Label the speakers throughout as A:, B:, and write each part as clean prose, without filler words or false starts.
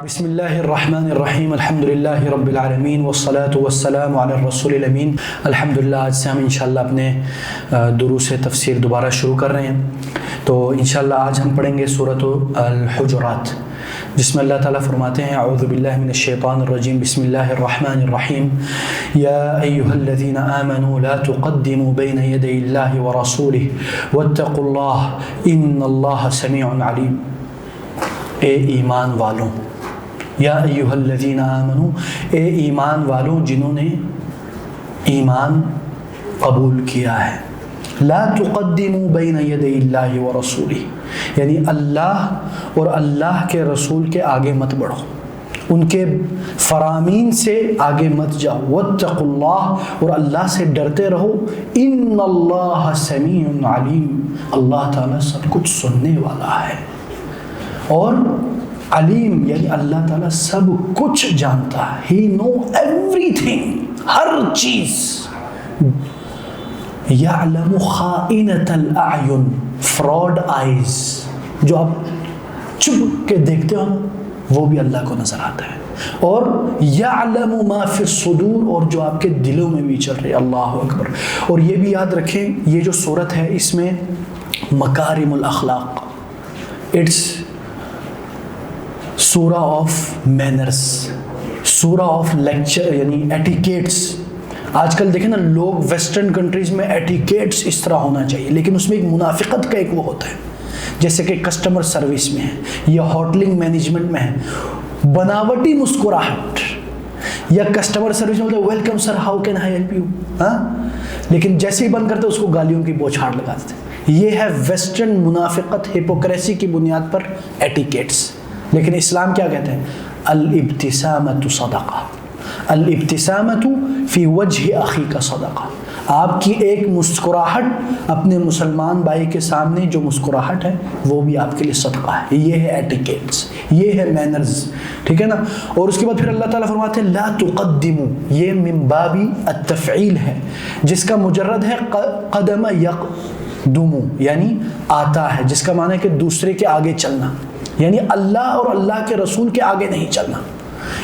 A: بسم اللہ الرحمن الرحیم الحمد للہ رب العالمین والصلاة والسلام علی الرسول الامین۔ الحمدللہ آج سے ہم انشاءاللہ اپنے دروس تفسیر دوبارہ شروع کر رہے ہیں۔ تو انشاءاللہ آج ہم پڑھیں گے سورۃ الحجرات، جس میں اللہ تعالیٰ فرماتے ہیں اعوذ باللہ من الشیطان الرجیم بسم اللہ الرحمن الرحیم یا ایہا الذین آمنوا لا تقدموا بین یدی اللہ ورسولہ واتقوا اللہ ان اللہ سمیع علیم۔ اے ایمان والوں، یا ایہا الذین آمنوا، اے ایمان والوں جنہوں نے ایمان قبول کیا ہے، لا تقدموا بین یدی اللہ ورسولہ، یعنی اللہ اور اللہ کے رسول کے آگے مت بڑھو، ان کے فرامین سے آگے مت جاؤ، واتقوا اللہ، اور اللہ سے ڈرتے رہو، ان اللہ سمیع علیم، اللہ تعالیٰ سب کچھ سننے والا ہے، اور علیم یعنی اللہ تعالیٰ سب کچھ جانتا ہے، ہی نو ایوری تھنگ، ہر چیز، یعلم خائنۃ الاعین، فراڈ آئیز، جو آپ چھپ کے دیکھتے ہو وہ بھی اللہ کو نظر آتا ہے، اور یعلم ما فی الصدور، اور جو آپ کے دلوں میں بھی چل رہے، اللہ اکبر۔ اور یہ بھی یاد رکھیں یہ جو صورت ہے اس میں مکارم الاخلاق، اٹس سورہ آف مینرز، سورہ آف لیکچر یعنی ایٹیکیٹس۔ آج کل دیکھیں نا لوگ ویسٹرن کنٹریز میں ایٹیکیٹس اس طرح ہونا چاہیے، لیکن اس میں ایک منافقت کا ایک وہ ہوتا ہے، جیسے کہ کسٹمر سروس میں ہے یا ہوٹلنگ مینجمنٹ میں ہے، بناوٹی مسکراہٹ، یا کسٹمر سروس میں ہوتا ہے welcome sir how can I help you, ہاں، لیکن جیسے ہی بند کرتے اس کو گالیوں کی بوچھاڑ لگا دیتے۔ یہ ہے ویسٹرن منافقت، ہپوکریسی کی بنیاد پر ایٹیکیٹس۔ لیکن اسلام کیا کہتے ہیں؟ الابتسامۃ صدقہ، الابتسامۃ فی وجہ اخیک صدقہ، آپ کی ایک مسکراہٹ اپنے مسلمان بھائی کے سامنے جو مسکراہٹ ہے وہ بھی آپ کے لیے صدقہ ہے۔ یہ ہے ایٹیکیٹس، یہ ہے مینرز، ٹھیک ہے نا۔ اور اس کے بعد پھر اللہ تعالیٰ فرماتے ہیں لا تقدموا، یہ من باب التفعیل ہے، جس کا مجرد ہے قدم یقدم، یعنی آتا ہے، جس کا معنی ہے کہ دوسرے کے آگے چلنا، یعنی اللہ اور اللہ کے رسول کے آگے نہیں چلنا۔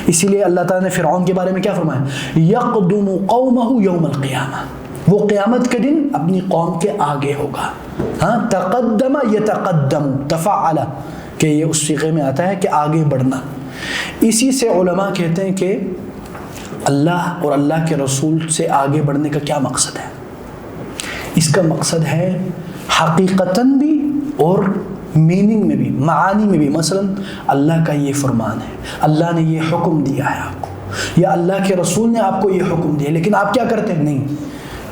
A: اسی لیے اللہ تعالیٰ نے فرعون کے بارے میں کیا فرمایا؟ یقدم قومہ یوم القیامہ، وہ قیامت کے دن اپنی قوم کے آگے ہوگا۔ ہاں، تقدم یتقدم، تفعل، کہ یہ اس صیغے میں آتا ہے کہ آگے بڑھنا۔ اسی سے علماء کہتے ہیں کہ اللہ اور اللہ کے رسول سے آگے بڑھنے کا کیا مقصد ہے؟ اس کا مقصد ہے حقیقتاً بھی اور میننگ میں بھی، معانی میں بھی۔ مثلا اللہ کا یہ فرمان ہے، اللہ نے یہ حکم دیا ہے آپ کو، یا اللہ کے رسول نے آپ کو یہ حکم دیا، لیکن آپ کیا کرتے ہیں؟ نہیں،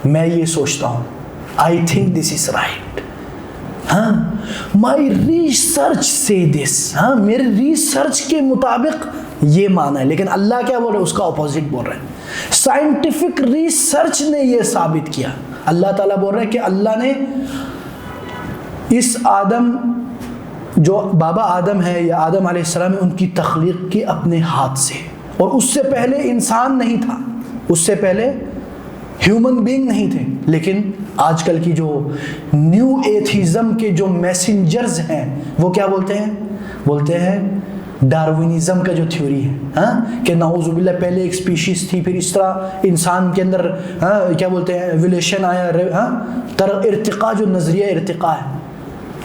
A: میں یہ سوچتا ہوں، I think this is right, ہاں، مائی ریسرچ سے دس، ہاں، میرے ریسرچ کے مطابق یہ مانا ہے، لیکن اللہ کیا بول رہے ہیں؟ اس کا اپوزٹ بول رہے ہیں۔ سائنٹیفک ریسرچ نے یہ ثابت کیا، اللہ تعالیٰ بول رہے ہیں کہ اللہ نے اس آدم، جو بابا آدم ہے یا آدم علیہ السلام ہے، ان کی تخلیق کی اپنے ہاتھ سے، اور اس سے پہلے انسان نہیں تھا، اس سے پہلے ہیومن بینگ نہیں تھے۔ لیکن آج کل کی جو نیو ایتھیزم کے جو میسنجرز ہیں وہ کیا بولتے ہیں؟ بولتے ہیں ڈاروینزم کا جو تھیوری ہے، ہاں، کہ نعوذ باللہ پہلے ایک سپیشیز تھی، پھر اس طرح انسان کے اندر، ہاں، کیا بولتے ہیں، ایولیوشن آیا، ہاں، ارتقاء، جو نظریہ ارتقاء ہے۔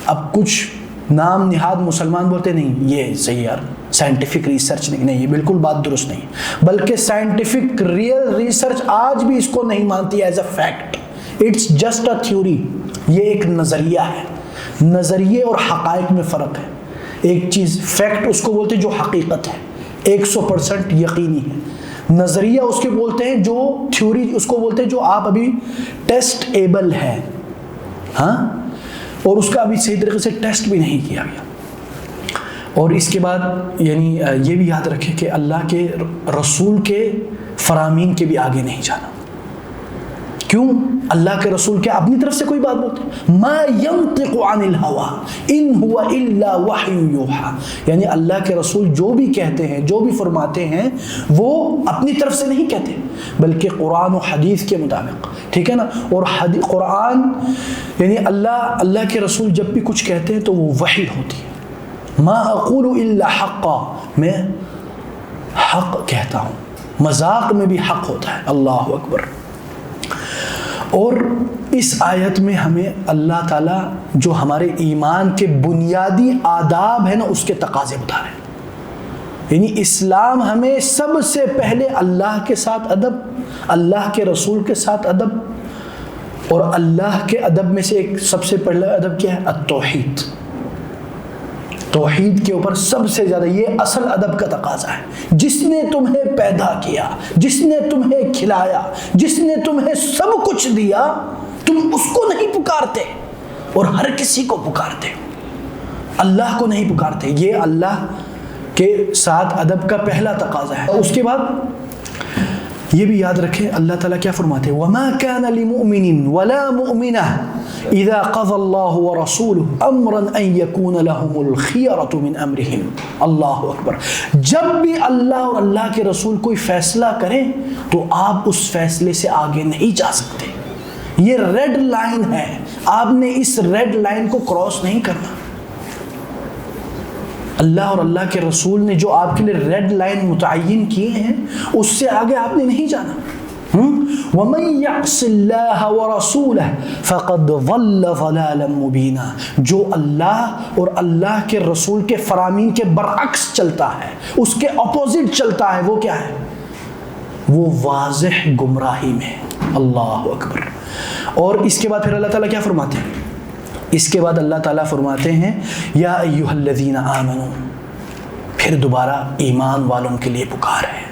A: اب کچھ نام نہاد مسلمان بولتے نہیں یہ صحیح یار، سائنٹیفک ریسرچ نہیں، یہ بالکل بات درست نہیں، بلکہ سائنٹیفک ریئل ریسرچ آج بھی اس کو نہیں مانتی as a fact, it's just a theory, یہ ایک نظریہ ہے۔ نظریے اور حقائق میں فرق ہے، ایک چیز فیکٹ اس کو بولتے ہیں جو حقیقت ہے، 100% یقینی ہے، نظریہ اس کے بولتے ہیں جو تھیوری اس کو بولتے ہیں جو آپ ابھی ٹیسٹ ایبل ہے، ہاں، اور اس کا ابھی صحیح طریقے سے ٹیسٹ بھی نہیں کیا گیا۔ اور اس کے بعد یعنی یہ بھی یاد رکھیں کہ اللہ کے رسول کے فرامین کے بھی آگے نہیں جانا۔ کیوں؟ اللہ کے رسول کیا اپنی طرف سے کوئی بات بولتے؟ ما ينطق عن الهوى ان هو الا وحی یوحى، یعنی اللہ کے رسول جو بھی کہتے ہیں، جو بھی فرماتے ہیں، وہ اپنی طرف سے نہیں کہتے، بلکہ قرآن و حدیث کے مطابق، ٹھیک ہے نا۔ اور قرآن یعنی اللہ کے رسول جب بھی کچھ کہتے ہیں تو وہ وحی ہوتی ہے۔ ما اقول الا حقا، میں حق کہتا ہوں. مذاق میں بھی حق ہوتا ہے. اللہ اکبر. اور اس آیت میں ہمیں اللہ تعالیٰ جو ہمارے ایمان کے بنیادی آداب ہیں نا اس کے تقاضے بتا رہے ہیں. یعنی اسلام ہمیں سب سے پہلے اللہ کے ساتھ ادب, اللہ کے رسول کے ساتھ ادب, اور اللہ کے ادب میں سے ایک سب سے پہلا ادب کیا ہے؟ التوحید. توحید کے اوپر سب سے زیادہ یہ اصل ادب کا تقاضا ہے. جس نے تمہیں پیدا کیا, جس نے تمہیں کھلایا, جس نے تمہیں سب کچھ دیا, تم اس کو نہیں پکارتے اور ہر کسی کو پکارتے, اللہ کو نہیں پکارتے. یہ اللہ کے ساتھ ادب کا پہلا تقاضا ہے. اس کے بعد یہ بھی یاد رکھیں اللہ تعالیٰ کیا فرماتے ہیں؟ وَمَا كَانَ لِمُؤْمِنٍ وَلَا مُؤْمِنَةٍ إِذَا قَضَى اللَّهُ وَرَسُولُهُ أَمْرًا أَن يَكُونَ لَهُمُ الْخِيَرَةُ مِنْ أَمْرِهِمْ. اللہ اکبر. جب بھی اللہ اور اللہ کے رسول کوئی فیصلہ کریں تو آپ اس فیصلے سے آگے نہیں جا سکتے. یہ ریڈ لائن ہے, آپ نے اس ریڈ لائن کو کراس نہیں کرنا. اللہ اور اللہ کے رسول نے جو آپ کے لیے ریڈ لائن متعین کیے ہیں اس سے آگے آپ نے نہیں جانا. وَمَن يَعْصِ اللَّهَ وَرَسُولَهُ فَقَدْ ضَلَّ ضَلَالًا مُبِينًا. جو اللہ اور اللہ کے رسول کے فرامین کے برعکس چلتا ہے, اس کے اپوزٹ چلتا ہے, وہ کیا ہے؟ وہ واضح گمراہی میں. اللہ اکبر. اور اس کے بعد پھر اللہ تعالیٰ کیا فرماتے ہیں؟ اس کے بعد اللہ تعالیٰ فرماتے ہیں یا ایھا الذین آمنوا. پھر دوبارہ ایمان والوں کے لیے پکار ہے,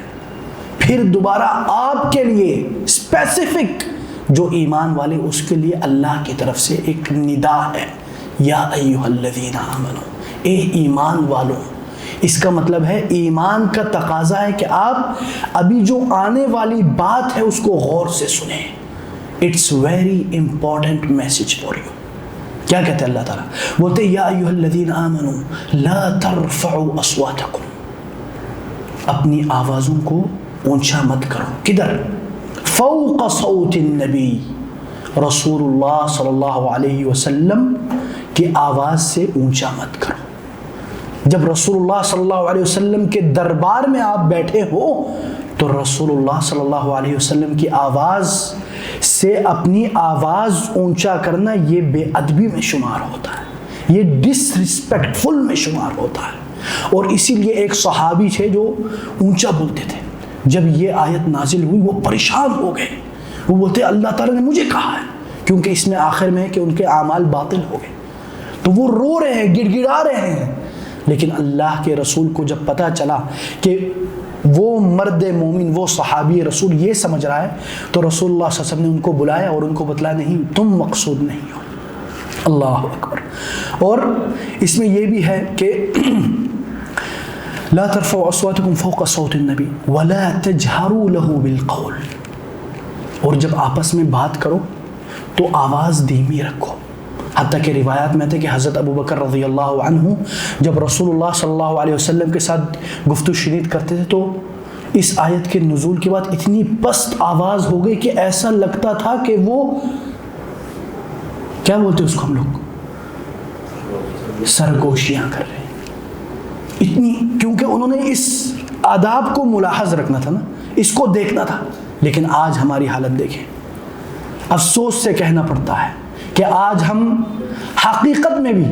A: پھر دوبارہ آپ کے لیے اسپیسیفک جو ایمان والے اس کے لیے اللہ کی طرف سے ایک ندا ہے. یا ایھا الذین آمنوا, اے ایمان والوں. اس کا مطلب ہے ایمان کا تقاضا ہے کہ آپ ابھی جو آنے والی بات ہے اس کو غور سے سنیں. It's very important message for you. کیا کہتے ہیں اللہ تعالیٰ؟ بولتے یا ایھا الذین آمنوا لا ترفعوا اصواتکم. اپنی آوازوں کو اونچا مت کرو. کدھر؟ فوق صوت النبی, رسول اللہ صلی اللہ علیہ وسلم کی آواز سے اونچا مت کرو. جب رسول اللہ صلی اللہ علیہ وسلم کے دربار میں آپ بیٹھے ہو تو رسول اللہ صلی اللہ علیہ وسلم کی آواز سے اپنی آواز اونچا کرنا یہ بے ادبی میں شمار ہوتا ہے, یہ ڈس ریسپیکٹفل میں شمار ہوتا ہے. اور اسی لیے ایک صحابی تھے جو اونچا بولتے تھے. جب یہ آیت نازل ہوئی وہ پریشان ہو گئے. وہ بولتے اللہ تعالیٰ نے مجھے کہا ہے, کیونکہ اس میں آخر میں ہے کہ ان کے اعمال باطل ہو گئے. تو وہ رو رہے ہیں, گڑ گڑا رہے ہیں. لیکن اللہ کے رسول کو جب پتہ چلا کہ وہ مرد مومن, وہ صحابی رسول یہ سمجھ رہا ہے, تو رسول اللہ صلی اللہ علیہ وسلم نے ان کو بلایا اور ان کو بتلایا نہیں, تم مقصود نہیں ہو. اللہ اکبر. اور اس میں یہ بھی ہے کہ لا ترفعوا اصواتکم فوق صوت النبی ولا تجہروا له بالقول. اور جب آپس میں بات کرو تو آواز دھیمی رکھو. حتیٰ کہ روایات میں تھے کہ حضرت ابو بکر رضی اللہ عنہ جب رسول اللہ صلی اللہ علیہ وسلم کے ساتھ گفتگو شنید کرتے تھے تو اس آیت کے نزول کے بعد اتنی پست آواز ہو گئی کہ ایسا لگتا تھا کہ وہ کیا بولتے اس کو ہم لوگ, سرگوشیاں کر رہے ہیں. اتنی, کیونکہ انہوں نے اس آداب کو ملاحظ رکھنا تھا نا, اس کو دیکھنا تھا. لیکن آج ہماری حالت دیکھیں, افسوس سے کہنا پڑتا ہے کہ آج ہم حقیقت میں بھی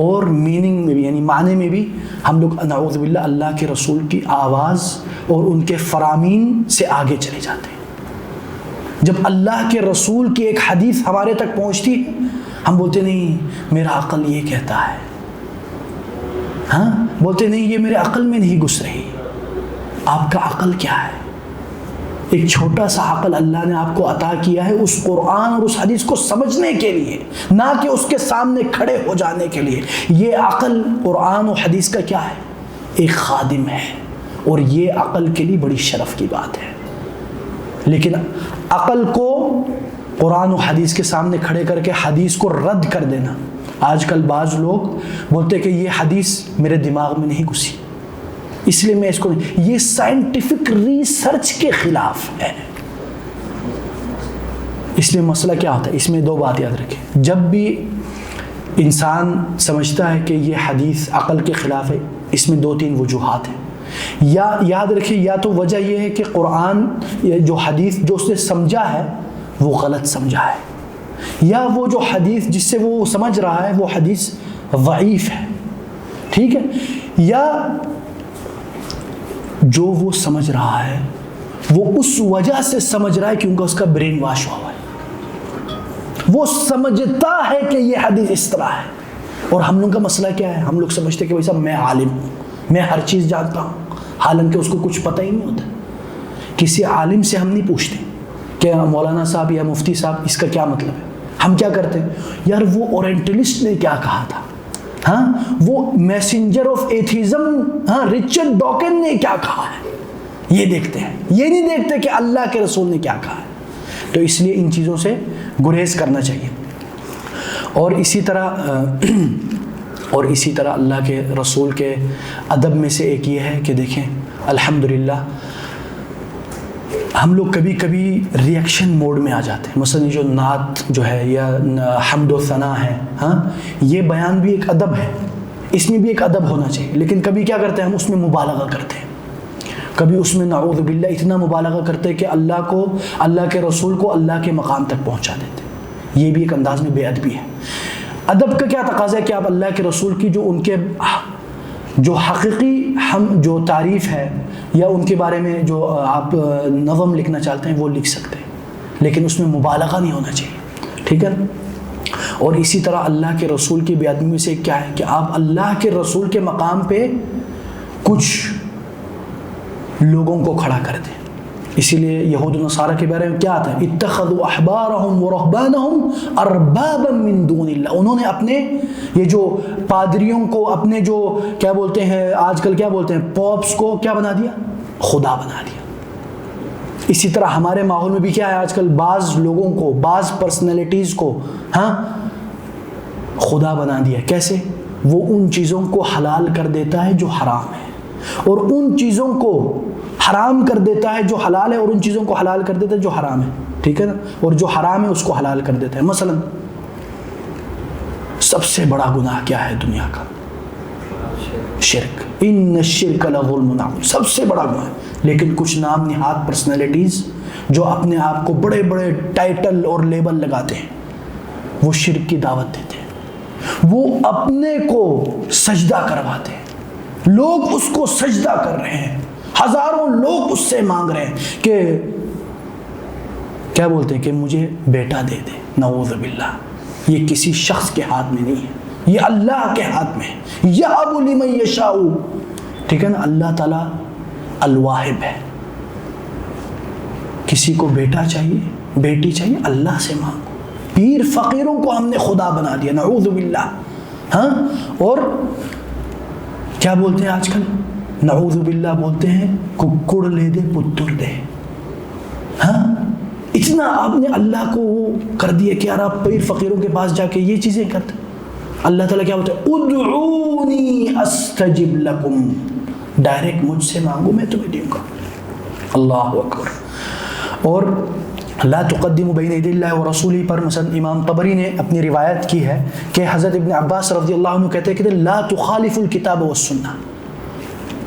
A: اور میننگ میں بھی یعنی معنی میں بھی ہم لوگ نعوذ باللہ اللہ کے رسول کی آواز اور ان کے فرامین سے آگے چلے جاتے ہیں. جب اللہ کے رسول کی ایک حدیث ہمارے تک پہنچتی ہے ہم بولتے نہیں میرا عقل یہ کہتا ہے, ہاں بولتے نہیں یہ میرے عقل میں نہیں گھس رہی. آپ کا عقل کیا ہے؟ ایک چھوٹا سا عقل اللہ نے آپ کو عطا کیا ہے اس قرآن اور اس حدیث کو سمجھنے کے لیے, نہ کہ اس کے سامنے کھڑے ہو جانے کے لیے. یہ عقل قرآن و حدیث کا کیا ہے؟ ایک خادم ہے, اور یہ عقل کے لیے بڑی شرف کی بات ہے. لیکن عقل کو قرآن و حدیث کے سامنے کھڑے کر کے حدیث کو رد کر دینا, آج کل بعض لوگ بولتے کہ یہ حدیث میرے دماغ میں نہیں گھسی اس لیے میں اس کو نہیں, یہ سائنٹیفک ریسرچ کے خلاف ہے. اس لیے مسئلہ کیا ہوتا ہے؟ اس میں دو بات یاد رکھیں. جب بھی انسان سمجھتا ہے کہ یہ حدیث عقل کے خلاف ہے, اس میں دو تین وجوہات ہیں. یا یاد رکھیے، یا تو وجہ یہ ہے کہ قرآن جو حدیث جو اس نے سمجھا ہے وہ غلط سمجھا ہے، یا وہ جو حدیث جس سے وہ سمجھ رہا ہے وہ حدیث ضعیف ہے، ٹھیک ہے، یا جو وہ سمجھ رہا ہے وہ اس وجہ سے سمجھ رہا ہے کیونکہ اس کا برین واش ہوا ہے، وہ سمجھتا ہے کہ یہ حدیث اس طرح ہے۔ اور ہم لوگ کا مسئلہ کیا ہے؟ ہم لوگ سمجھتے ہیں کہ بھائی صاحب میں عالم ہوں، میں ہر چیز جانتا ہوں، حالانکہ اس کو کچھ پتہ ہی نہیں ہوتا۔ کسی عالم سے ہم نہیں پوچھتے کہ مولانا صاحب یا مفتی صاحب اس کا کیا مطلب ہے۔ ہم کیا کرتے ہیں؟ یار وہ اورینٹلسٹ نے کیا کہا تھا، ہاں وہ میسنجر آف ایتھیزم ہاں رچرڈ ڈاکن نے کیا کہا ہے، یہ دیکھتے ہیں، یہ نہیں دیکھتے کہ اللہ کے رسول نے کیا کہا ہے۔ تو اس لیے ان چیزوں سے گریز کرنا چاہیے۔ اور اسی طرح اللہ کے رسول کے ادب میں سے ایک یہ ہے کہ دیکھیں الحمدللہ ہم لوگ کبھی کبھی ریئیکشن موڈ میں آ جاتے ہیں، مثلا جو نعت جو ہے یا حمد و ثنا ہے، ہاں یہ بیان بھی ایک ادب ہے، اس میں بھی ایک ادب ہونا چاہیے، لیکن کبھی کیا کرتے ہیں ہم اس میں مبالغہ کرتے ہیں، کبھی اس میں نعوذ باللہ اتنا مبالغہ کرتے ہیں کہ اللہ کے رسول کو اللہ کے مقام تک پہنچا دیتے ہیں۔ یہ بھی ایک انداز میں بے ادبی ہے۔ ادب کا کیا تقاضا ہے کہ آپ اللہ کے رسول کی جو ان کے جو حقیقی جو تعریف ہے یا ان کے بارے میں جو آپ نظم لکھنا چاہتے ہیں وہ لکھ سکتے ہیں، لیکن اس میں مبالغہ نہیں ہونا چاہیے، ٹھیک ہے۔ اور اسی طرح اللہ کے رسول کی بے ادبی میں سے کیا ہے کہ آپ اللہ کے رسول کے مقام پہ کچھ لوگوں کو کھڑا کر دیں۔ اسی لیے یہود و نصارہ کے بارے میں کیا آتا ہے؟ اتخذوا احبارهم ورهبانهم اربابا من دون اللہ، انہوں نے اپنے یہ جو پادریوں کو، اپنے جو کیا بولتے ہیں آج کل کیا بولتے ہیں پاپس کو کیا بنا دیا؟ خدا بنا دیا۔ اسی طرح ہمارے ماحول میں بھی کیا ہے آج کل، بعض لوگوں کو، بعض پرسنالٹیز کو ہاں خدا بنا دیا۔ کیسے؟ وہ ان چیزوں کو حلال کر دیتا ہے جو حرام ہے، اور ان چیزوں کو حرام کر دیتا ہے جو حلال ہے، اور ان چیزوں کو حلال کر دیتا ہے جو حرام ہے، ٹھیک ہے نا، اور جو حرام ہے اس کو حلال کر دیتا ہے۔ مثلا سب سے بڑا گناہ کیا ہے دنیا کا؟ شرک، ان الشرک لظلم عظیم، سب سے بڑا گناہ۔ لیکن کچھ نام نہاد پرسنالٹیز جو اپنے آپ کو بڑے بڑے ٹائٹل اور لیبل لگاتے ہیں، وہ شرک کی دعوت دیتے ہیں، وہ اپنے کو سجدہ کرواتے ہیں، لوگ اس کو سجدہ کر رہے ہیں، ہزاروں لوگ اس سے مانگ رہے ہیں کہ کیا بولتے ہیں کہ مجھے بیٹا دے دے۔ نعوذ باللہ، یہ کسی شخص کے ہاتھ میں نہیں ہے، یہ اللہ کے ہاتھ میں ہے۔ یَهَبُ لِمَن یَشَاءُ، ٹھیک ہے نا، اللہ تعالیٰ الواہب ہے۔ کسی کو بیٹا چاہیے، بیٹی چاہیے، اللہ سے مانگو۔ پیر فقیروں کو ہم نے خدا بنا دیا، نعوذ باللہ۔ ہاں، اور کیا بولتے ہیں آج کل؟ نعوذ باللہ بولتے ہیں ککڑ لے دے پتر دے۔ ہاں، اتنا آپ نے اللہ کو وہ کر دیا کہ یار آپ پیر فقیروں کے پاس جا کے یہ چیزیں کرتے۔ اللہ تعالیٰ کیا بولتا ہے؟ ادعونی استجب لکم، ڈائریکٹ مجھ سے مانگو میں تمہیں دوں گا۔ اللہ اکبر۔ اور لا تقدموا بین یدی اللہ ورسولہ پر مثلا امام طبری نے اپنی روایت کی ہے کہ حضرت ابن عباس رضی اللہ عنہ کہتے ہیں کہ لا تخالفوا الکتاب والسنہ،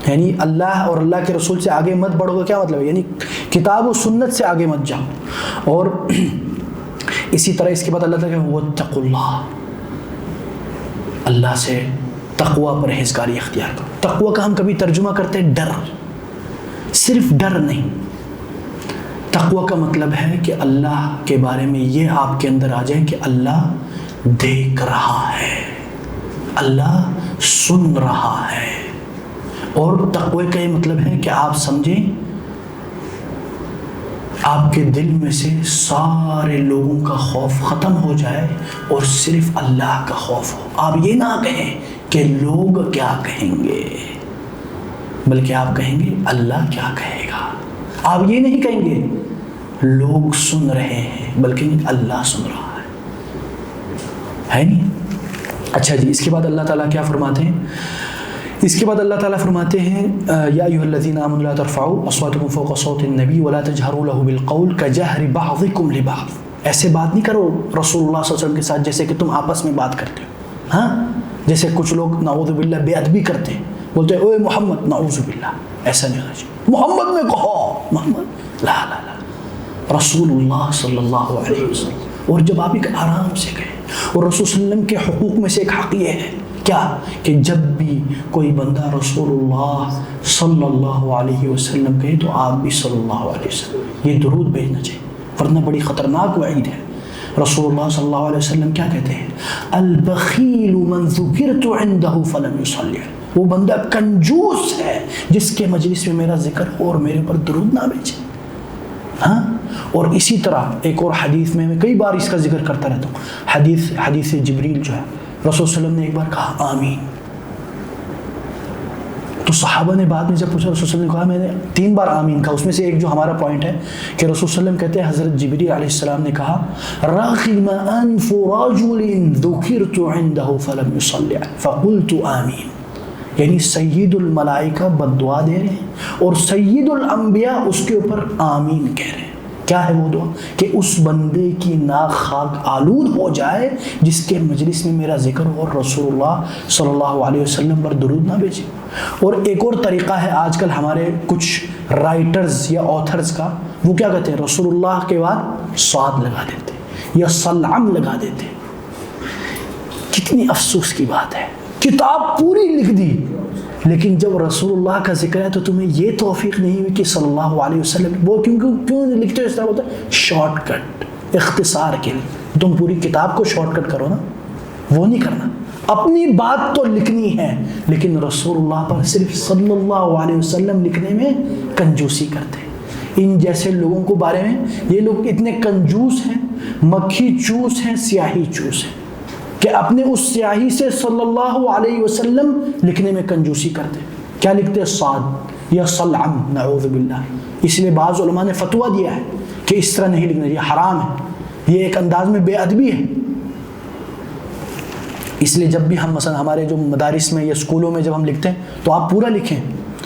A: یعنی اللہ اور اللہ کے رسول سے آگے مت بڑھو۔ کیا مطلب ہے؟ یعنی کتاب و سنت سے آگے مت جاؤ۔ اور اسی طرح اس کے بعد اللہ تعالیٰ واتقوا اللہ، اللہ سے تقوی پرہیزگاری اختیار کرو۔ تقوی کا ہم کبھی ترجمہ کرتے ہیں ڈر، صرف ڈر نہیں۔ تقوی کا مطلب ہے کہ اللہ کے بارے میں یہ آپ کے اندر آ جائے کہ اللہ دیکھ رہا ہے، اللہ سن رہا ہے۔ اور تقوی کا یہ مطلب ہے کہ آپ سمجھیں آپ کے دل میں سے سارے لوگوں کا خوف ختم ہو جائے اور صرف اللہ کا خوف ہو۔ آپ یہ نہ کہیں کہ لوگ کیا کہیں گے، بلکہ آپ کہیں گے اللہ کیا کہے گا۔ آپ یہ نہیں کہیں گے لوگ سن رہے ہیں، بلکہ اللہ سن رہا ہے نہیں؟ اچھا جی، اس کے بعد اللہ تعالیٰ کیا فرماتے ہیں؟ اس کے بعد اللہ تعالیٰ فرماتے ہیں یا ایھا الذین آمنوا لا ترفعوا اصواتکم فوق صوت النبی ولا تجہروا له بالقول کجہر بعضکم لبعض، ایسے بات نہیں کرو رسول اللہ صلی اللہ علیہ وسلم کے ساتھ جیسے کہ تم آپس میں بات کرتے ہو۔ ہاں، جیسے کچھ لوگ نعوذ باللہ بے ادبی کرتے ہیں، بولتے ہیں اوے محمد، نعوذ باللہ، ایسا نہیں ہونا چاہیے. محمد میں کہو، محمد، لا لا لا، رسول اللہ صلی اللہ علیہ وسلم. اور جب آپ ایک آرام سے گئے، اور رسول صلی اللہ علیہ وسلم کے حقوق میں سے ایک حق یہ ہے کیا کہ جب بھی کوئی بندہ رسول اللہ صلی اللہ علیہ وسلم کہے تو آپ بھی صلی اللہ علیہ وسلم یہ درود بھیجنا چاہیے، ورنہ بڑی خطرناک وعید ہے. رسول اللہ صلی اللہ علیہ وسلم کیا کہتے ہیں؟ البخیل من ذکرت عنده فلم یصلی. وہ بندہ کنجوس ہے جس کے مجلس میں میرا ذکر ہو اور میرے پر درود نہ بھیجے. ہاں. اور اسی طرح ایک اور حدیث میں کئی بار اس کا ذکر کرتا رہتا ہوں، حدیث جبریل جو ہے، رسول صلی اللہ علیہ وسلم نے ایک بار کہا آمین. تو صحابہ نے بعد میں جب پوچھا، رسول صلی اللہ علیہ وسلم نے کہا میں نے 3 بار آمین کہا. اس میں سے ایک جو ہمارا پوائنٹ ہے کہ رسول صلی اللہ علیہ وسلم کہتے ہیں حضرت جبریل علیہ السلام نے کہا رغم انف رجل ذکرت عنده فلم يصلي فقلت آمین. یعنی سید الملائکہ بد دعا دے رہے ہیں اور سید الانبیاء اس کے اوپر آمین کہہ رہے ہیں. کیا ہے وہ دعا؟ کہ اس بندے کی ناک خاک آلود ہو جائے جس کے مجلس میں میرا ذکر ہو اور رسول اللہ صلی اللہ علیہ وسلم پر درود نہ بھیجے. اور ایک اور طریقہ ہے آج کل ہمارے کچھ رائٹرز یا آتھرز کا، وہ کیا کہتے ہیں؟ رسول اللہ کے بعد صاد لگا دیتے یا سلام لگا دیتے. کتنی افسوس کی بات ہے، کتاب پوری لکھ دی لیکن جب رسول اللہ کا ذکر ہے تو تمہیں یہ توفیق نہیں ہوئی کہ صلی اللہ علیہ وسلم. وہ کیوں لکھتے ہو اس طرح؟ ہوتا ہے شارٹ کٹ، اختصار کے لیے. تم پوری کتاب کو شارٹ کٹ کرو نا، وہ نہیں کرنا. اپنی بات تو لکھنی ہے لیکن رسول اللہ پر صرف صلی اللہ علیہ وسلم لکھنے میں کنجوسی کرتے ہیں. ان جیسے لوگوں کو بارے میں، یہ لوگ اتنے کنجوس ہیں، مکھی چوس ہیں، سیاہی چوس ہیں کہ اپنے اس سیاہی سے صلی اللہ علیہ وسلم لکھنے میں کنجوسی کرتے. کیا لکھتے ہیں؟ صاد یا صلعم، نعوذ باللہ. اس لیے بعض علماء نے فتویٰ دیا ہے کہ اس طرح نہیں لکھنا، یہ حرام ہے، یہ ایک انداز میں بے ادبی ہے. اس لیے جب بھی ہم مثلا ہمارے جو مدارس میں یا اسکولوں میں جب ہم لکھتے ہیں تو آپ پورا لکھیں.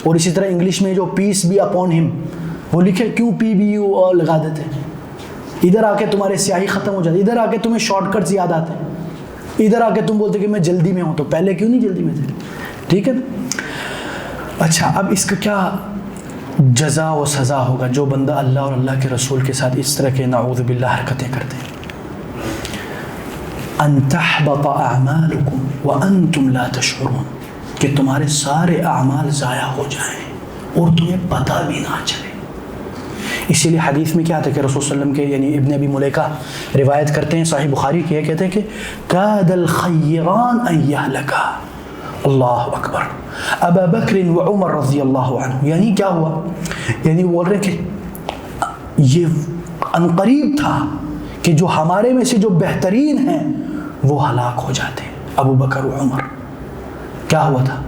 A: اور اسی طرح انگلش میں جو پیس بی اپون ہم، وہ لکھیں. کیوں پی بی یو لگا دیتے ہیں؟ ادھر آ کے تمہارے سیاہی ختم ہو جاتی، ادھر آ کے تمہیں شارٹ کٹس یاد آتے ہیں، ادھر آ کے تم بولتے کہ میں جلدی میں ہوں. تو پہلے کیوں نہیں جلدی میں تھے؟ ٹھیک ہے نا. اچھا، اب اس کا کیا جزا و سزا ہوگا جو بندہ اللہ اور اللہ کے رسول کے ساتھ اس طرح کے نعوذ باللہ حرکتیں کرتے ہیں؟ ان تحبط اعمالکم وانتم لا تشعرون، کہ تمہارے سارے اعمال ضائع ہو جائیں اور تمہیں پتہ بھی نہ چلے. اسی لیے حدیث میں کیا آتا ہے کہ رسول صلی اللہ علیہ وسلم کے یعنی ابن ابی ملیکہ روایت کرتے ہیں، صحیح بخاری کی ہے، کہتے ہیں کہ کاد الخیران ان یہلکا. اللہ اکبر. ابا بکر و عمر رضی اللہ عنہ، یعنی کیا ہوا؟ یعنی بول رہے کہ یہ عنقریب تھا کہ جو ہمارے میں سے جو بہترین ہیں وہ ہلاک ہو جاتے ہیں. ابو بکر و عمر کیا ہوا تھا؟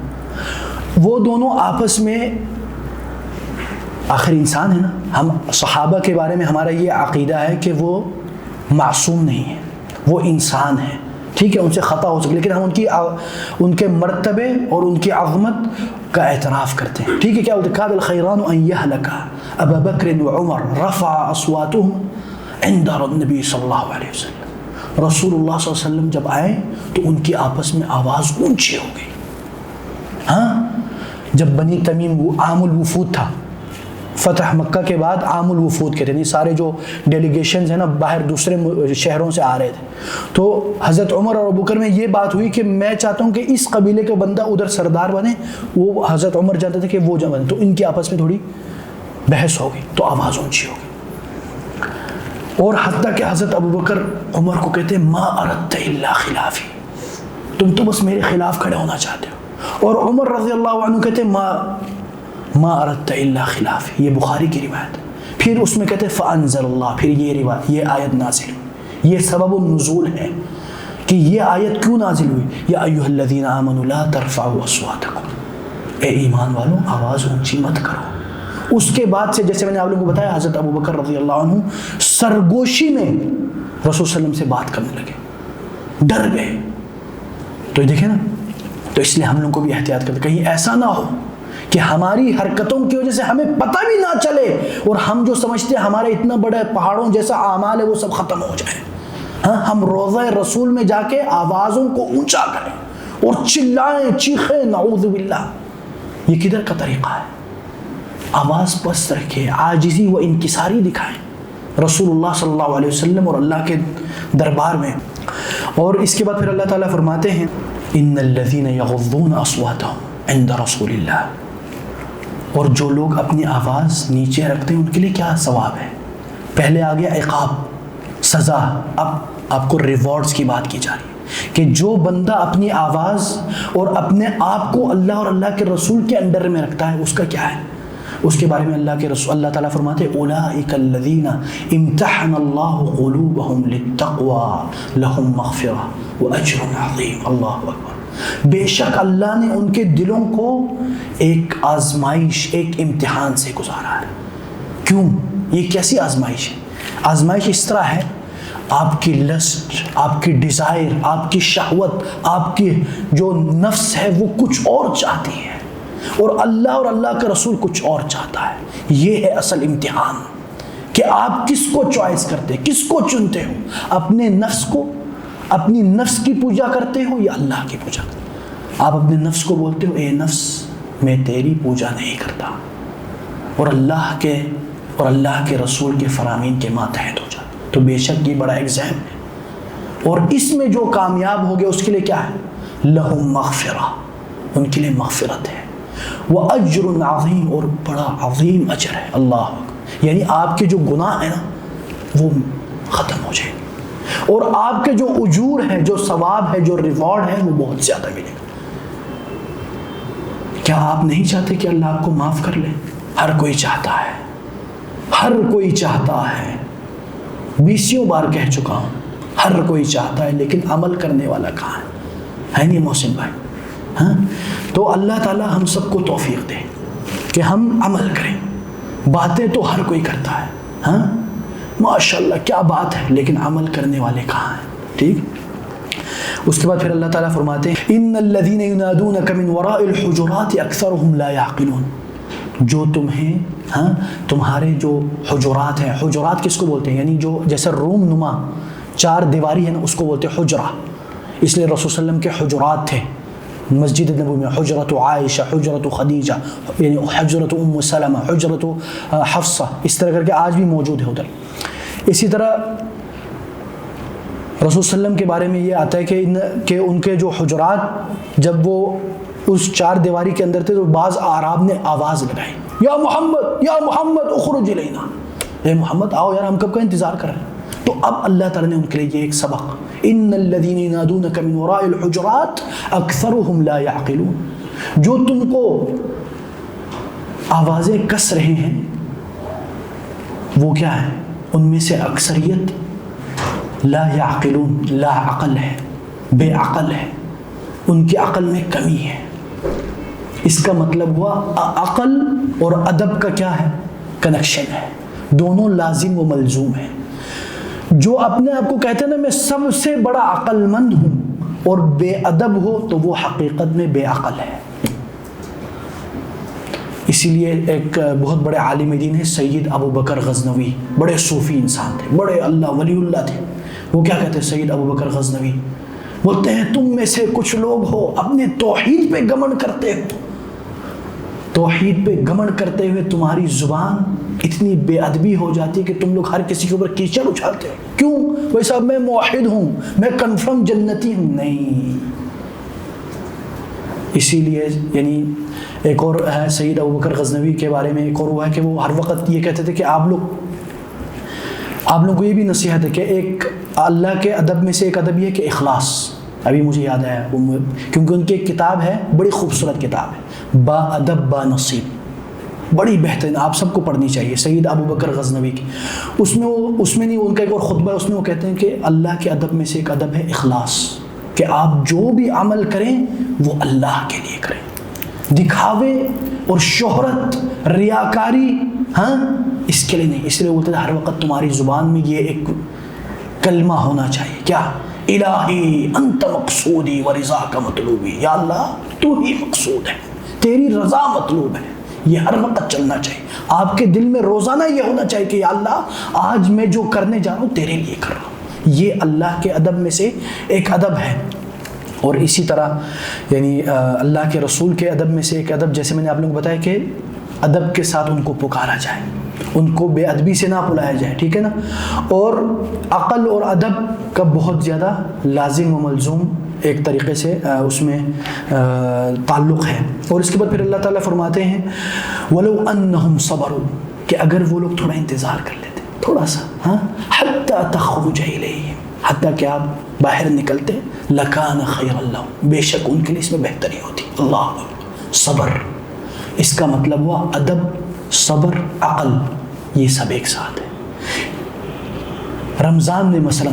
A: وہ دونوں آپس میں، آخر انسان ہے نا. ہم صحابہ کے بارے میں ہمارا یہ عقیدہ ہے کہ وہ معصوم نہیں ہے، وہ انسان ہے. ٹھیک ہے، ان سے خطا ہو سکے لیکن ہم ان کے مرتبے اور ان کی عظمت کا اعتراف کرتے ہیں. ٹھیک ہے، کیا کاد الخیران ان یہلکا ابا بکر و عمر رفع اصواتهم عند النبی صلی اللہ علیہ وسلم. رسول اللہ صلی اللہ علیہ وسلم جب آئے تو ان کی آپس میں آواز اونچی ہو گئی. ہاں، جب بنی تمیم عام الوفود تھا، فتح مکہ کے بعد عام الوفود کہتے ہیں، سارے جو ڈیلیگیشنز ہیں نا باہر دوسرے شہروں سے آ رہے تھے، تو حضرت عمر اور ابو بکر میں یہ بات ہوئی کہ میں چاہتا ہوں کہ اس قبیلے کا بندہ ادھر سردار بنے. وہ حضرت عمر چاہتے تھے کہ وہ جو بنے. تو ان کی آپس میں تھوڑی بحث ہو گئی تو آواز اونچی ہو گئی. اور حتیٰ کہ حضرت ابو بکر عمر کو کہتے ہیں ما اردت الا خلافی، تم تو بس میرے خلاف کھڑے ہونا چاہتے ہو. اور عمر رضی اللہ عنہ کہتے ہیں ما اردت الا خلافی. یہ بخاری کی روایت. پھر اس میں کہتے ہیں فانزل اللہ، پھر یہ روایت، یہ آیت نازل ہوئی. یہ سبب النزول ہے کہ یہ آیت کیوں نازل ہوئی. یا ایھا الذین آمنوا لا ترفعوا اصواتکم، اے ایمان والو آواز اونچی مت کرو. اس کے بعد سے جیسے میں نے آپ لوگوں کو بتایا حضرت ابو بکر رضی اللہ عنہ سرگوشی میں رسول صلی اللہ علیہ وسلم سے بات کرنے لگے، ڈر گئے. تو دیکھیں نا، تو اس لیے ہم لوگوں کو بھی احتیاط کرتے کہیں ایسا نہ ہو کہ ہماری حرکتوں کی وجہ سے ہمیں پتہ بھی نہ چلے اور ہم جو سمجھتے ہیں ہمارا اتنا بڑا پہاڑوں جیسا اعمال ہے وہ سب ختم ہو جائے. ہاں، ہم روضہ رسول میں جا کے آوازوں کو اونچا کریں اور چلائیں چیخیں نعوذ باللہ. یہ کدھر کا طریقہ ہے؟ آواز پست رکھے، عاجزی و انکساری دکھائیں رسول اللہ صلی اللہ علیہ وسلم اور اللہ کے دربار میں. اور اس کے بعد پھر اللہ تعالیٰ فرماتے ہیں ان الذین یغضون اصواتهم عند رسول اللہ، اور جو لوگ اپنی آواز نیچے رکھتے ہیں ان کے لیے کیا ثواب ہے. پہلے آ گیا عقاب، سزا، اب آپ کو ریوارڈز کی بات کی جا رہی ہے کہ جو بندہ اپنی آواز اور اپنے آپ کو اللہ اور اللہ کے رسول کے انڈر میں رکھتا ہے اس کا کیا ہے. اس کے بارے میں اللہ تعالیٰ فرماتے ہیں اولئک الذین امتحن اللہ قلوبہم للتقوی لہم مغفرہ واجر عظیم. اللہ اکبر. بے شک اللہ نے ان کے دلوں کو ایک آزمائش، ایک امتحان سے گزارا ہے. کیوں؟ یہ کیسی آزمائش ہے؟ آزمائش اس طرح ہے، آپ کی لسٹ، آپ کی ڈیزائر، آپ کی شہوت، آپ کی جو نفس ہے وہ کچھ اور چاہتی ہے اور اللہ کا رسول کچھ اور چاہتا ہے. یہ ہے اصل امتحان کہ آپ کس کو چوائس کرتے، کس کو چنتے ہو، اپنے نفس کو، اپنی نفس کی پوجا کرتے ہو یا اللہ کی پوجا کرتے ہو. آپ اپنے نفس کو بولتے ہو اے نفس میں تیری پوجا نہیں کرتا، اور اللہ کے رسول کے فرامین کے ماتحت ہو جاتا. تو بے شک یہ بڑا ایگزام ہے، اور اس میں جو کامیاب ہو گیا اس کے لیے کیا ہے؟ لہم مغفرہ، ان کے لیے مغفرت ہے، وَأَجْرٌ عَظِيمٌ، اور بڑا عظیم اجر ہے. اللہ اکبر. یعنی آپ کے جو گناہ ہیں نا وہ ختم ہو جائیں گے، اور آپ کے جو اجور ہے، جو ثواب ہے، جو ریوارڈ ہے وہ بہت زیادہ ملے گا. کیا آپ نہیں چاہتے کہ اللہ آپ کو معاف کر لے؟ ہر کوئی چاہتا ہے، ہر کوئی چاہتا ہے. 20 بار کہہ چکا ہوں، ہر کوئی چاہتا ہے، لیکن عمل کرنے والا کہاں ہے نہیں محسن بھائی؟ ہاں، تو اللہ تعالیٰ ہم سب کو توفیق دے کہ ہم عمل کریں. باتیں تو ہر کوئی کرتا ہے، ہاں ماشاءاللہ کیا بات ہے، لیکن عمل کرنے والے کہاں ہیں؟ ٹھیک. اس کے بعد پھر اللہ تعالیٰ فرماتے ہیں ان الذین ینادونک من وراء الحجرات اکثرهم لا یعقلون. جو تمہیں، ہاں تمہارے جو حجرات ہیں، حجرات کس کو بولتے ہیں؟ یعنی جو جیسے روم نما 4 دیواری ہے نا اس کو بولتے ہیں حجرہ. اس لیے رسول صلی اللہ علیہ وسلم کے حجرات تھے مسجد نبوی میں، حجرت عائشہ، حجرت خدیجہ، یعنی حجرت ام سلمہ، حجرت حفصہ، اس طرح کر کے آج بھی موجود ہے ادھر. اسی طرح رسول صلی اللہ علیہ وسلم کے بارے میں یہ آتا ہے کہ ان کے جو حجرات جب وہ اس 4 دیواری کے اندر تھے تو بعض اعراب نے آواز لگائی، یا محمد اخرج الینا، اے محمد آؤ یار، ہم کب کا انتظار کر رہے ہیں. تو اب اللہ تعالیٰ نے ان کے لیے یہ ایک سبق، ان الذین ینادونک من وراء الحجرات اکثرهم لا یعقلون. جو تم کو آوازیں کس رہے ہیں وہ کیا ہے؟ ان میں سے اکثریت لا یعقلون، لا عقل ہے، بے عقل ہے، ان کی عقل میں کمی ہے. اس کا مطلب ہوا عقل اور ادب کا کیا ہے؟ کنیکشن ہے، دونوں لازم و ملزوم ہیں. جو اپنے آپ کو کہتے ہیں نا میں سب سے بڑا عقل مند ہوں اور بے ادب ہو تو وہ حقیقت میں بے عقل ہے. اسی لیے ایک بہت بڑے عالم دین ہے سید ابو بکر غزنوی، بڑے صوفی انسان تھے، بڑے ولی اللہ تھے. وہ کیا کہتے ہیں سید ابو بکر غزنوی؟ بولتے ہیں تم میں سے کچھ لوگ ہو اپنے توحید پہ گمنڈ کرتے ہو، توحید پہ گمنڈ کرتے ہوئے تمہاری زبان اتنی بے ادبی ہو جاتی ہے کہ تم لوگ ہر کسی کے اوپر کیچڑ اچھالتے ہو. کیوں؟ بھائی صاحب میں موحد ہوں، میں کنفرم جنتی ہوں. نہیں. اسی لیے یعنی ایک اور ہے سید ابو بکر غزنوی کے بارے میں ایک اور ہوا ہے کہ وہ ہر وقت یہ کہتے تھے کہ آپ لوگ کو یہ بھی نصیحت ہے کہ ایک اللہ کے ادب میں سے ایک ادب یہ ہے کہ اخلاص. ابھی مجھے یاد آیا کیونکہ ان کی ایک کتاب ہے، بڑی خوبصورت کتاب ہے، با ادب با نصیب، بڑی بہترین، آپ سب کو پڑھنی چاہیے، سید ابو بکر غزنوی کی. اس میں نہیں، ان کا ایک اور خطبہ ہے، اس میں وہ کہتے ہیں کہ اللہ کے ادب میں سے ایک ادب ہے اخلاص، کہ آپ جو بھی عمل کریں وہ اللہ کے لیے کریں. دکھاوے اور شہرت، ریاکاری، ہاں اس کے لیے نہیں. اس لیے بولتے ہیں ہر وقت تمہاری زبان میں یہ ایک کلمہ ہونا چاہیے، کیا؟ الہی انت مقصودی و رضا کا مطلوبی. یا اللہ تو ہی مقصود ہے، تیری رضا مطلوب ہے. یہ ہر وقت چلنا چاہیے. آپ کے دل میں روزانہ یہ ہونا چاہیے کہ یا اللہ آج میں جو کرنے جا رہا ہوں تیرے لیے کر رہا ہوں. یہ اللہ کے ادب میں سے ایک ادب ہے. اور اسی طرح یعنی اللہ کے رسول کے ادب میں سے ایک ادب، جیسے میں نے آپ لوگوں کو بتایا کہ ادب کے ساتھ ان کو پکارا جائے، ان کو بے ادبی سے نہ بلایا جائے، ٹھیک ہے نا. اور عقل اور ادب کا بہت زیادہ لازم و ملزوم ایک طریقے سے اس میں تعلق ہے. اور اس کے بعد پھر اللہ تعالیٰ فرماتے ہیں وَلَوْ أَنَّهُمْ صَبَرُوا، کہ اگر وہ لوگ تھوڑا انتظار کر لیتے، تھوڑا سا، ہاں، حَتَّى تَخْرُجَ إِلَيْهِمْ، حتیٰ کہ آپ باہر نکلتے، لَكَانَ خَيْرًا لَهُمْ، بے شک ان کے لیے اس میں بہتری ہوتی. اللہ، صبر، اس کا مطلب ہوا ادب، صبر، عقل، یہ سب ایک ساتھ ہے. رمضان میں مثلا،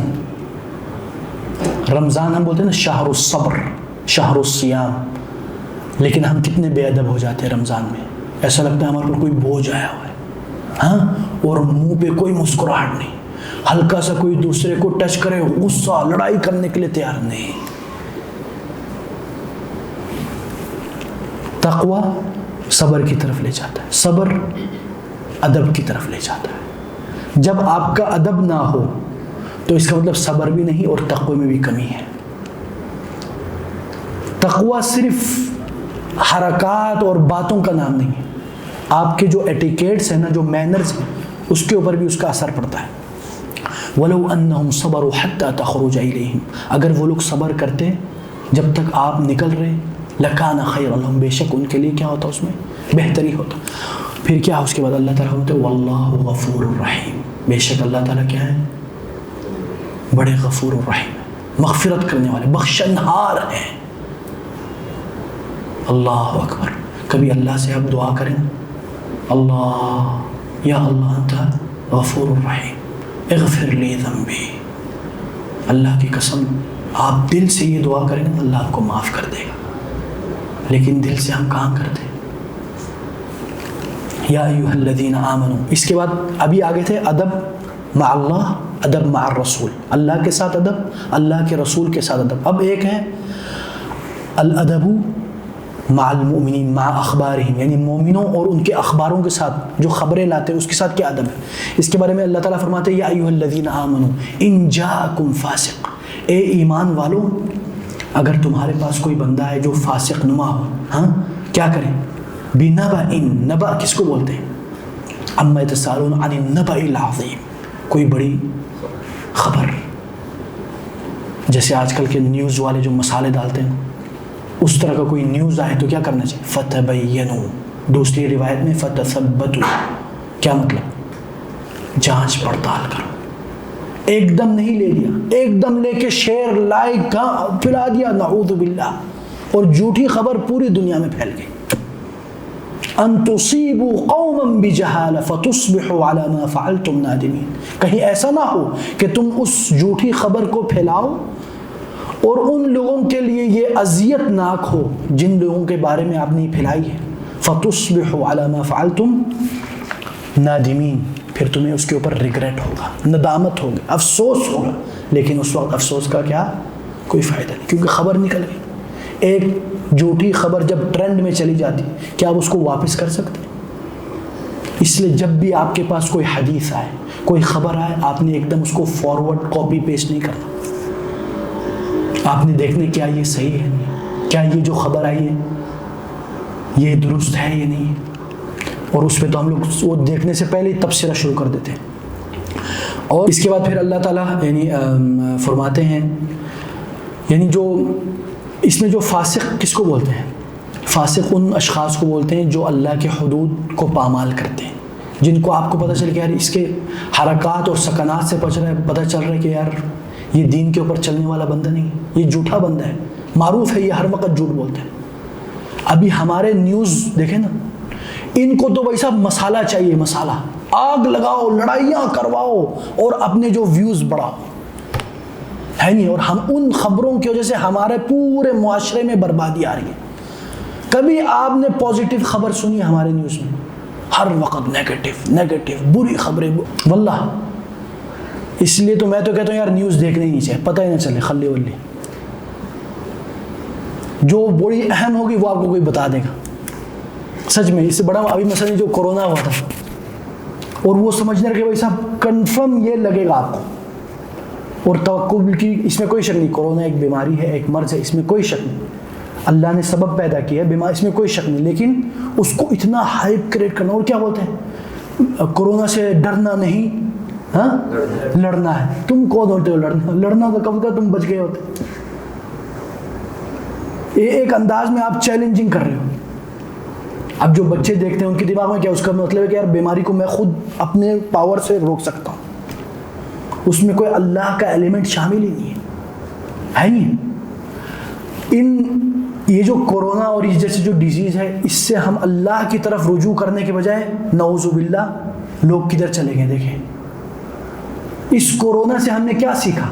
A: رمضان ہم بولتے ہیں نا شہر الصبر، شہر الصیام، لیکن ہم کتنے بے ادب ہو جاتے ہیں رمضان میں. ایسا لگتا ہے ہمارے پر کوئی بوجھ آیا ہوا ہے، ہاں، اور منہ پہ کوئی مسکراہٹ نہیں، ہلکا سا کوئی دوسرے کو ٹچ کرے غصہ، لڑائی کرنے کے لیے تیار نہیں. تقوی صبر کی طرف لے جاتا ہے، صبر ادب کی طرف لے جاتا ہے. جب آپ کا ادب نہ ہو تو اس کا مطلب صبر بھی نہیں اور تقوی میں بھی کمی ہے. تقوی صرف حرکات اور باتوں کا نام نہیں ہے، آپ کے جو ایٹیکیٹس ہیں نا، جو مینرز ہیں، اس کے اوپر بھی اس کا اثر پڑتا ہے. وَلَوْ أَنَّهُمْ صَبَرُوا حَتَّى تَخْرُجَ إِلَيْهِمْ، اگر وہ لوگ صبر کرتے جب تک آپ نکل رہے، لَكَانَ خَيْرًا لَهُمْ، بے شک ان کے لیے کیا ہوتا، اس میں بہتری ہوتا. پھر کیا اس کے بعد اللہ تعالیٰ ہوتے وَاللَّهُ غَفُورٌ رَحِيمٌ، بے شک اللہ تعالیٰ کیا ہے، بڑے غفور الرحیم، مغفرت کرنے والے، بخشنہار ہیں. اللہ اکبر. کبھی اللہ سے آپ دعا کریں، اللہ، یا اللہ انت غفور الرحیم اغفر لی ذنبی، اللہ کی قسم آپ دل سے یہ دعا کریں اللہ آپ کو معاف کر دے گا. لیکن دل سے ہم کہاں کرتے ہیں؟ یا ایھا الذین آمنوا. اس کے بعد ابھی آگے تھے ادب مع اللہ، ادب مع الرسول، اللہ کے ساتھ ادب، اللہ کے رسول کے ساتھ ادب. اب ایک ہے الادب مع المؤمنین مع اخبارہم، یعنی مومنوں اور ان کے اخباروں کے ساتھ، جو خبریں لاتے ہیں اس کے ساتھ کیا ادب ہے. اس کے بارے میں اللہ تعالیٰ فرماتے ہیں یا ایھا الذین آمنوا ان جاءکم فاسق، اے ایمان والو اگر تمہارے پاس کوئی بندہ ہے جو فاسق نما ہو، ہاں، کیا کریں، بنبأ، نبأ کس کو بولتے ہیں، اما یتساءلون عن النبأ العظیم، کوئی بڑی خبر، جیسے آج کل کے نیوز والے جو مسالے ڈالتے ہیں، اس طرح کا کوئی نیوز آئے تو کیا کرنا چاہیے، فتبینوا. دوسری روایت میں فتثبتوا، کیا مطلب، جانچ پڑتال کرو. ایک دم نہیں لے لیا، ایک دم لے کے شیئر لائک پھیلا دیا، نعوذ باللہ، اور جھوٹی خبر پوری دنیا میں پھیل گئی. ان تصیبوا قوما بجہالہ فتصبحوا علی ما فعلتم نادمین. کہیں ایسا نہ ہو کہ تم اس جھوٹی خبر کو پھیلاؤ اور ان لوگوں کے لیے یہ اذیت ناک ہو جن لوگوں کے بارے میں آپ نے پھیلائی ہے. فتصبحوا علی ما فعلتم نادمین، پھر تمہیں اس کے اوپر ریگریٹ ہوگا، ندامت ہوگی، افسوس ہوگا. لیکن اس وقت افسوس کا کیا کوئی فائدہ نہیں، کیونکہ خبر نکل گئی. ایک جھوٹی خبر جب ٹرینڈ میں چلی جاتی، کیا آپ اس کو واپس کر سکتے؟ اس لیے جب بھی آپ کے پاس کوئی حدیث آئے، کوئی خبر آئے، آپ نے ایک دم اس کو فارورڈ کاپی پیسٹ نہیں کرنا. آپ نے دیکھنے کیا یہ صحیح ہے، کیا یہ جو خبر آئی ہے یہ درست ہے یا نہیں. اور اس پہ تو ہم لوگ وہ دیکھنے سے پہلے ہی تبصرہ شروع کر دیتے ہیں. اور اس کے بعد پھر اللہ تعالیٰ یعنی فرماتے ہیں، یعنی جو اس میں جو فاسق کس کو بولتے ہیں، فاسق ان اشخاص کو بولتے ہیں جو اللہ کے حدود کو پامال کرتے ہیں، جن کو آپ کو پتہ چل کہ یار اس کے حرکات اور سکنات سے پتہ چل رہا ہے کہ یار یہ دین کے اوپر چلنے والا بندہ نہیں، یہ جھوٹا بندہ ہے، معروف ہے یہ ہر وقت جھوٹ بولتے ہیں. ابھی ہمارے نیوز دیکھیں نا، ان کو تو ویسا مسالہ چاہیے، مسالہ، آگ لگاؤ، لڑائیاں کرواؤ اور اپنے جو ویوز بڑھاؤ، ہے نہیں. اور ہم ان خبروں کی وجہ سے ہمارے پورے معاشرے میں بربادی آ رہی ہے. کبھی آپ نے پازیٹیو خبر سنی ہمارے نیوز میں؟ ہر وقت نیگیٹو بری خبریں، واللہ. اس لیے تو میں تو کہتا ہوں یار نیوز دیکھنے ہی نہیں چاہیے، پتہ ہی نہ چلے، خلی ولی. جو بڑی اہم ہوگی وہ آپ کو کوئی بتا دے گا، سچ میں. اس سے بڑا ابھی مثلا جو کورونا ہوا تھا، اور وہ سمجھنے کہ بھائی صاحب کنفرم یہ لگے گا آپ کو، اور توکل کی اس میں کوئی شک نہیں. کورونا ایک بیماری ہے, ایک مرض ہے, اس میں کوئی شک نہیں. اللہ نے سبب پیدا کیا ہے بیمار, اس میں کوئی شک نہیں. لیکن اس کو اتنا ہائپ کریٹ کرنا, اور کیا بولتے ہیں کورونا سے ڈرنا نہیں, ہاں لڑنا ہے. تم کون ہوتے ہو لڑنا تو کب کا تم بچ گئے ہوتے. ایک انداز میں آپ چیلنجنگ کر رہے ہو. اب جو بچے دیکھتے ہیں ان کے دماغ میں کیا, اس کا مطلب ہے کہ یار بیماری کو میں خود اپنے پاور سے روک سکتا ہوں. اس میں کوئی اللہ کا ایلیمنٹ شامل ہی نہیں ہے نہیں. یہ جو کورونا اور اس جیسے جو ڈیزیز ہے, اس سے ہم اللہ کی طرف رجوع کرنے کے بجائے نعوذ باللہ لوگ کدھر چلے گئے. دیکھیں اس کورونا سے ہم نے کیا سیکھا؟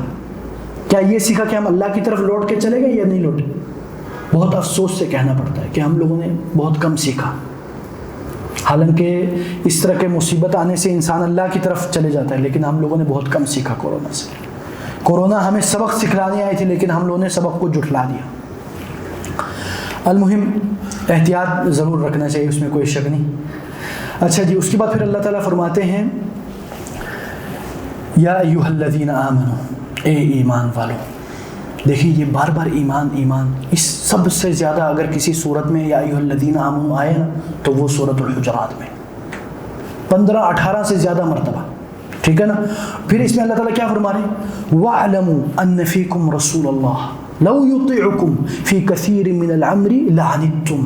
A: کیا یہ سیکھا کہ ہم اللہ کی طرف لوٹ کے چلے گئے یا نہیں لوٹے؟ بہت افسوس سے کہنا پڑتا ہے کہ ہم لوگوں نے بہت کم سیکھا. حالانکہ اس طرح کے مصیبت آنے سے انسان اللہ کی طرف چلے جاتا ہے, لیکن ہم لوگوں نے بہت کم سیکھا کورونا سے. کورونا ہمیں سبق سکھلانے آئی تھی, لیکن ہم لوگوں نے سبق کو جھٹلا دیا. المہم احتیاط ضرور رکھنا چاہیے, اس میں کوئی شک نہیں. اچھا جی, اس کے بعد پھر اللہ تعالیٰ فرماتے ہیں یا ایھا الذین آمنوا, اے ایمان والو. دیکھیں یہ بار بار ایمان ایمان, اس سب سے زیادہ اگر کسی صورت میں یا ایھا الذین آمنوا آئے نا تو وہ سورۃ الحجرات میں 15-18 سے زیادہ مرتبہ. ٹھیک ہے نا. پھر اس میں اللہ تعالیٰ کیا فرما رہے ہیں, وَاعْلَمُوا أَنَّ فِيكُمْ رَسُولَ اللَّهِ لَوْ يُطِيعُكُمْ فِي كَثِيرٍ مِّنَ الْأَمْرِ لَعَنِتُّمْ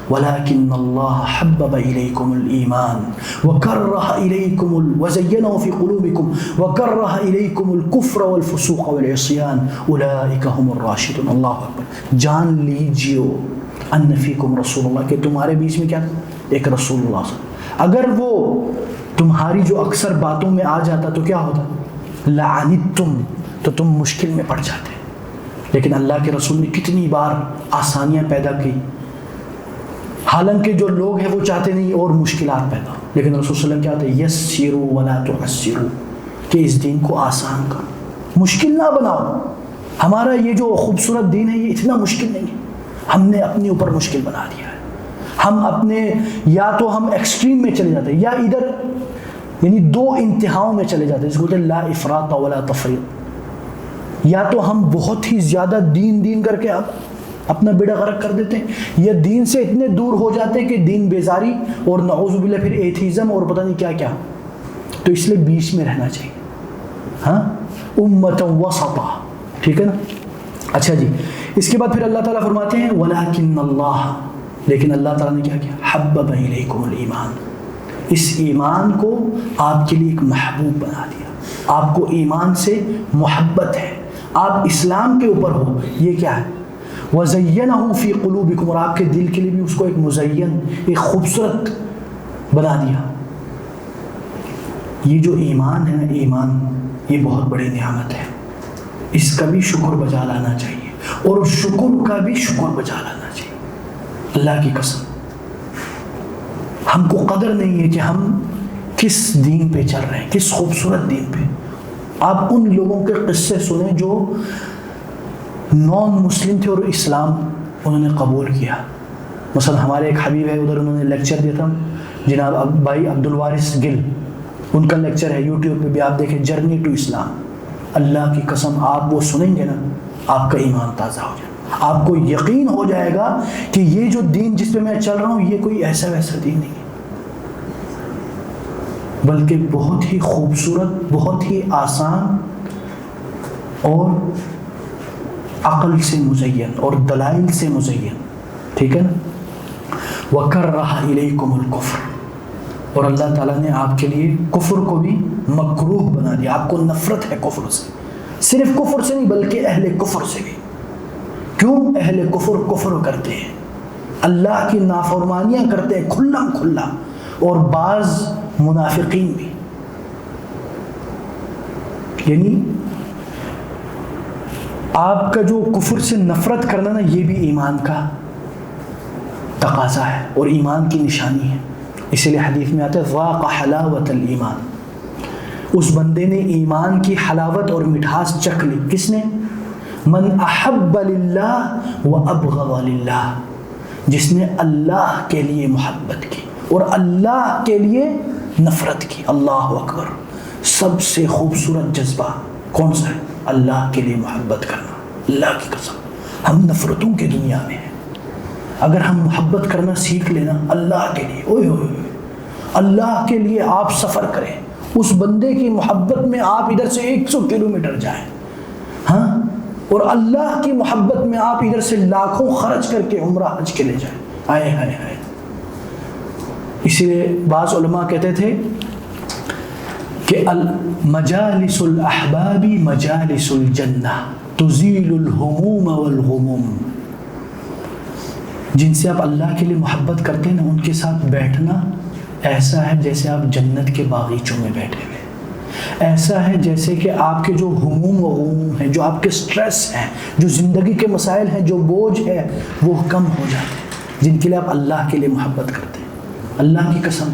A: وَلَكِنَّ اللَّهَ حَبَّبَ إِلَيْكُمُ الْإِيمَانَ وَكَرَّهَ إِلَيْكُمُ وَزَيَّنَهُ فِي قُلُوبِكُمْ وَكَرَّهَ إِلَيْكُمُ الْكُفْرَ وَالْفُسُوقَ وَالْعِصْيَانَ أُولَٰئِكَ هُمُ الرَّاشِدُونَ. اللہ اکبر. جان لیجیے ان فیکم رسول اللہ, کہ تمہارے بیچ میں کیا ایک رسول اللہ صلی اللہ. اگر وہ تمہاری جو اکثر باتوں میں آ جاتا تو کیا ہوتا, لعنتم, تو تم مشکل میں پڑ جاتے. لیکن اللہ کے رسول نے کتنی بار آسانیاں پیدا کی, حالانکہ جو لوگ ہیں وہ چاہتے نہیں اور مشکلات پیدا. لیکن رسول صلی اللہ علیہ وسلم کیا ہوتا ہے, یسروا ولا تعسروا, کہ اس دین کو آسان کرو, مشکل نہ بناؤ. ہمارا یہ جو خوبصورت دین ہے یہ اتنا مشکل نہیں ہے, ہم نے اپنے اوپر مشکل بنا دیا ہے. ہم اپنے یا تو ہم ایکسٹریم میں چلے جاتے ہیں یا ادھر یعنی دو انتہاؤں میں چلے جاتے ہیں, جس کو کہتے ہیں لا افراط ولا تفریط. یا تو ہم بہت ہی زیادہ دین کر کے اپنا بیڑا غرق کر دیتے ہیں, یا دین سے اتنے دور ہو جاتے ہیں کہ دین بیزاری اور نعوذ باللہ پھر ایتھیزم اور پتہ نہیں کیا کیا. تو اس لیے بیچ میں رہنا چاہیے, ہاں امۃ وسطا. ٹھیک ہے نا. اچھا جی, اس کے بعد پھر اللہ تعالیٰ فرماتے ہیں وَلَكِنَّ اللَّهَ, لیکن اللہ تعالیٰ نے کیا کیا, حَبَّبَ إِلَيْكُمُ الْإِيمَانَ, اس ایمان کو آپ کے لیے ایک محبوب بنا دیا. آپ کو ایمان سے محبت ہے, آپ اسلام کے اوپر ہو, یہ کیا ہے, وَزَيَّنَهُ فِي قُلُوبِكُمْ, اور آپ کے دل کے لیے بھی اس کو ایک مزین, ایک خوبصورت بنا دیا. یہ جو ایمان ہے نا, ایمان یہ بہت بڑی نعمت ہے, اس کا بھی شکر بجا لانا چاہیے, اور شکر کا بھی شکر بجا لانا چاہیے. اللہ کی قسم ہم کو قدر نہیں ہے کہ ہم کس دین پہ چل رہے ہیں, کس خوبصورت دین پہ. آپ ان لوگوں کے قصے سنیں جو نان مسلم تھے اور اسلام انہوں نے قبول کیا. مثلا ہمارے ایک حبیب ہے, ادھر انہوں نے لیکچر دیا تھا, جناب بھائی عبدالوارث گل, ان کا لیکچر ہے یوٹیوب پہ بھی آپ دیکھیں, جرنی ٹو اسلام. اللہ کی قسم آپ وہ سنیں گے نا, آپ کا ایمان تازہ ہو جائے, آپ کو یقین ہو جائے گا کہ یہ جو دین جس پہ میں چل رہا ہوں یہ کوئی ایسا ویسا دین نہیں ہے, بلکہ بہت ہی خوبصورت, بہت ہی آسان اور عقل سے مزین اور دلائل سے مزین. ٹھیک ہے نا. وَكَرَّهَ إِلَيْكُمُ الْكُفْرَ, اور اللہ تعالیٰ نے آپ کے لیے کفر کو بھی مکروہ بنا دیا. آپ کو نفرت ہے کفر سے, صرف کفر سے نہیں بلکہ اہل کفر سے بھی. کیوں؟ اہل کفر کفر کرتے ہیں, اللہ کی نافرمانیاں کرتے ہیں کھلا کھلا, اور بعض منافقین بھی. یعنی آپ کا جو کفر سے نفرت کرنا نا, یہ بھی ایمان کا تقاضا ہے اور ایمان کی نشانی ہے. اسی لیے حدیث میں آتا ہے ذاق حلاوت الایمان, اس بندے نے ایمان کی حلاوت اور مٹھاس چکھ لی. کس نے؟ من احب للہ و ابغض للہ, جس نے اللہ کے لیے محبت کی اور اللہ کے لیے نفرت کی. اللہ اکبر. سب سے خوبصورت جذبہ کون سا ہے؟ اللہ کے لیے محبت کرنا. اللہ کی قسم ہم نفرتوں کی دنیا میں ہیں. اگر ہم محبت کرنا سیکھ لینا اللہ کے لیے، اوئے ہوئے اللہ کے لیے آپ سفر کریں، اس بندے کی محبت میں آپ ادھر سے 100 کلومیٹر جائیں، ہاں، اور اللہ کی محبت میں آپ ادھر سے لاکھوں خرچ کر کے عمرہ حج کے لے جائیں. آئے ہائے ہائے. اسی لیے بعض علماء کہتے تھے کہ مجالس الاحباب مجالس الجنہ تزیل الہموم والغموم. جن سے آپ اللہ کے لیے محبت کرتے ہیں نا، ان کے ساتھ بیٹھنا ایسا ہے جیسے آپ جنت کے باغیچوں میں بیٹھے ہوئے. ایسا ہے جیسے کہ آپ کے جو ہموم و غموم ہیں، جو آپ کے سٹریس ہیں، جو زندگی کے مسائل ہیں، جو بوجھ ہے، وہ کم ہو جاتے ہیں جن کے لیے آپ اللہ کے لیے محبت کرتے ہیں. اللہ کی قسم.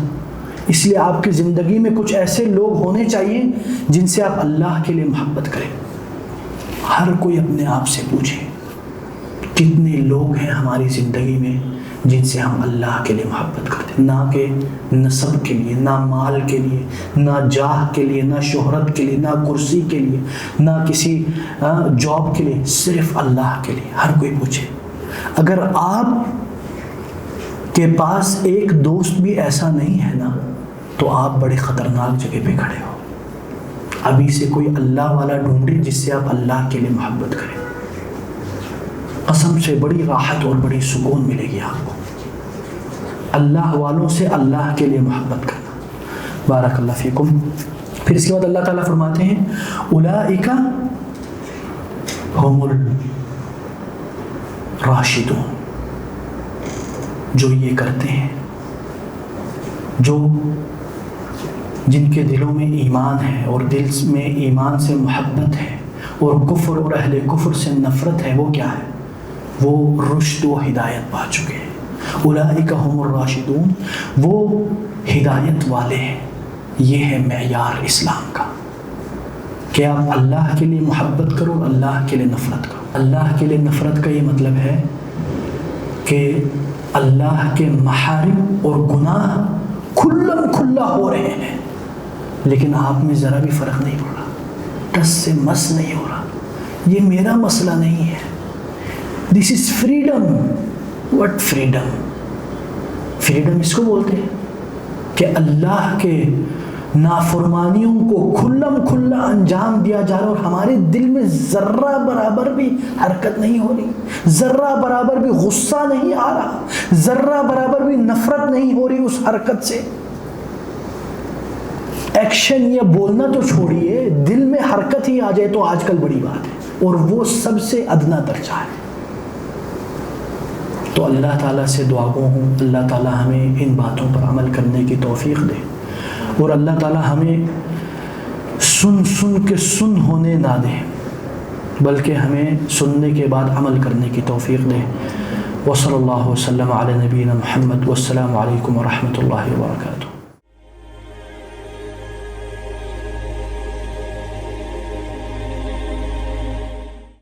A: اس لیے آپ کی زندگی میں کچھ ایسے لوگ ہونے چاہیے جن سے آپ اللہ کے لیے محبت کریں. ہر کوئی اپنے آپ سے پوچھے کتنے لوگ ہیں ہماری زندگی میں جن سے ہم اللہ کے لیے محبت کرتے ہیں، نہ کہ نسب کے لیے، نہ مال کے لیے، نہ جاہ کے لیے، نہ شہرت کے لیے، نہ کرسی کے لیے، نہ کسی جاب کے لیے، صرف اللہ کے لیے. ہر کوئی پوچھے. اگر آپ کے پاس ایک دوست بھی ایسا نہیں ہے نا، تو آپ بڑے خطرناک جگہ پہ کھڑے ہو. ابھی سے کوئی اللہ والا ڈھونڈے جس سے آپ اللہ کے لیے محبت کریں. قسم سے بڑی راحت اور بڑی سکون ملے گی آپ کو. اللہ والوں سے اللہ کے لیے محبت کرنا. بارک اللہ فیکم. پھر اس کے بعد اللہ تعالیٰ فرماتے ہیں اولئک هم الراشدون. جو یہ کرتے ہیں، جو جن کے دلوں میں ایمان ہے اور دل میں ایمان سے محبت ہے اور کفر اور اہل کفر سے نفرت ہے، وہ کیا ہے؟ وہ رشد و ہدایت پا چکے ہیں. اولئک هم الراشدون. وہ ہدایت والے ہیں. یہ ہے معیار اسلام کا کہ آپ اللہ کے لیے محبت کرو، اللہ کے لیے نفرت کرو. اللہ کے لیے نفرت کا یہ مطلب ہے کہ اللہ کے محارم اور گناہ کھلم کھلا ہو رہے ہیں، لیکن آپ میں ذرا بھی فرق نہیں پڑ رہا، ٹس سے مس نہیں ہو رہا. یہ میرا مسئلہ نہیں ہے. دس از فریڈم. What freedom? فریڈم اس کو بولتے ہیں کہ اللہ کے نافرمانیوں کو کھلم کھلا انجام دیا جا رہا ہے اور ہمارے دل میں ذرہ برابر بھی حرکت نہیں ہو رہی، ذرہ برابر بھی غصہ نہیں آ رہا، ذرہ برابر بھی نفرت نہیں ہو رہی اس حرکت سے. ایکشن یا بولنا تو چھوڑیے، دل میں حرکت ہی آ جائے تو آج کل بڑی بات ہے، اور وہ سب سے ادنا درجہ ہے. تو اللہ تعالیٰ سے دعا گو ہوں اللہ تعالیٰ ہمیں ان باتوں پر عمل کرنے کی توفیق دے، اور اللہ تعالیٰ ہمیں سن کے سن ہونے نہ دے، بلکہ ہمیں سننے کے بعد عمل کرنے کی توفیق دے. وصلی اللہ وسلم علی نبینا محمد. والسلام علیکم ورحمۃ اللہ وبرکاتہ.